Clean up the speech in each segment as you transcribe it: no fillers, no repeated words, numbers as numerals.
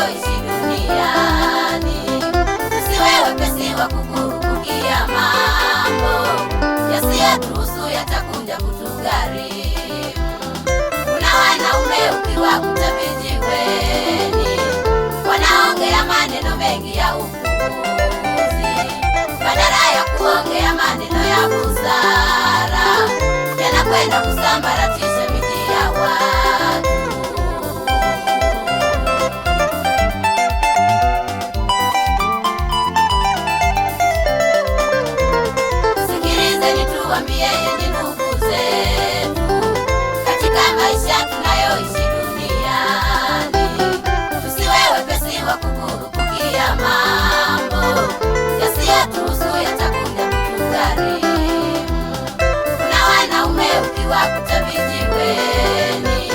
tunayoishi duniani. Tusiwe wepesi wa kukurupukia mambo yasiyotuhusu, yatakuja kutugharimu. Kuna wanaume ukiwakuta vijiweni wanaongea maneno mengi ya upuuzi, badala ya kuongea maneno ya busara yanakwenda kusambaratisha miji ya watu. Sikilizeni tuambie yenye ndugu zetu, katika maisha tunayoishi duniani, tusiwe wepesi wa kukurupukia mambo yasiyotuhusu, yatakuja kutugharimu. Kuna wanaume ukiwakuta vijiweni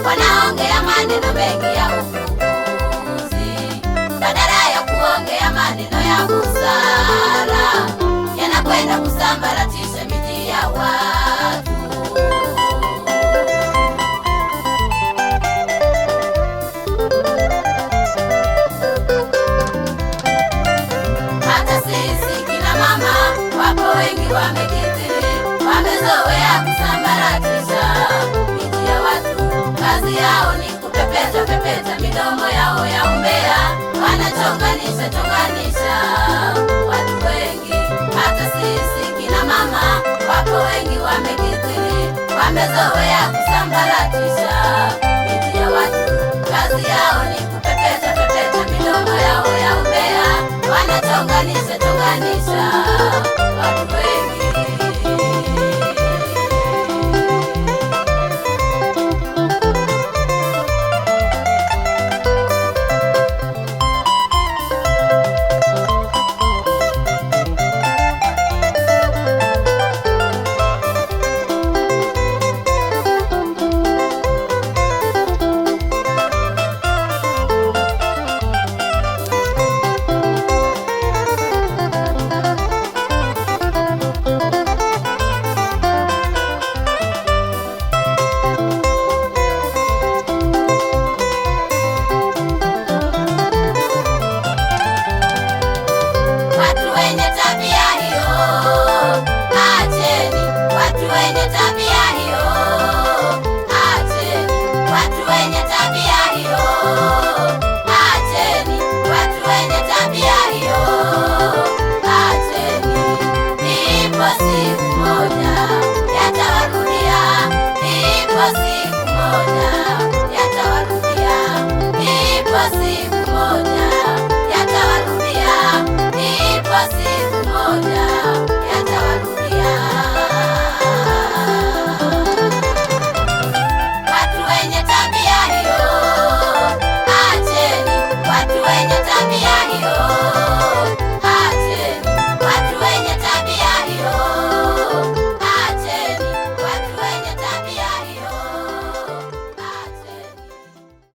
wanaongea maneno mengi ya upuuzi, badala ya kuongea maneno ya busara yanakwenda kusambaratisha miji ya watu. Hata sisi kina mama wapo wengi wamekithiri, wamezoea kusambaratisha miji ya watu. Kazi yao ni kupepeta pepeta midomo yao ya umbea, wanachonganisha chonganisha watu wengi. Hata sisi kina mama wapo wengi wamekithiri, wamezoea kusambaratisha miji ya watu. Kazi yao ni kupepeta pepeta midomo yao ya umbea, wanachonganisha chonganisha watu wengi. Watu wenye tabia hiyo acheni, watu wenye tabia hiyo acheni, watu wenye tabia hiyo acheni, watu wenye tabia hiyo acheni. Ipo siku moja yatawarudia, ipo siku moja yatawarudia, ipo siku moja yatawarudia, ipo siku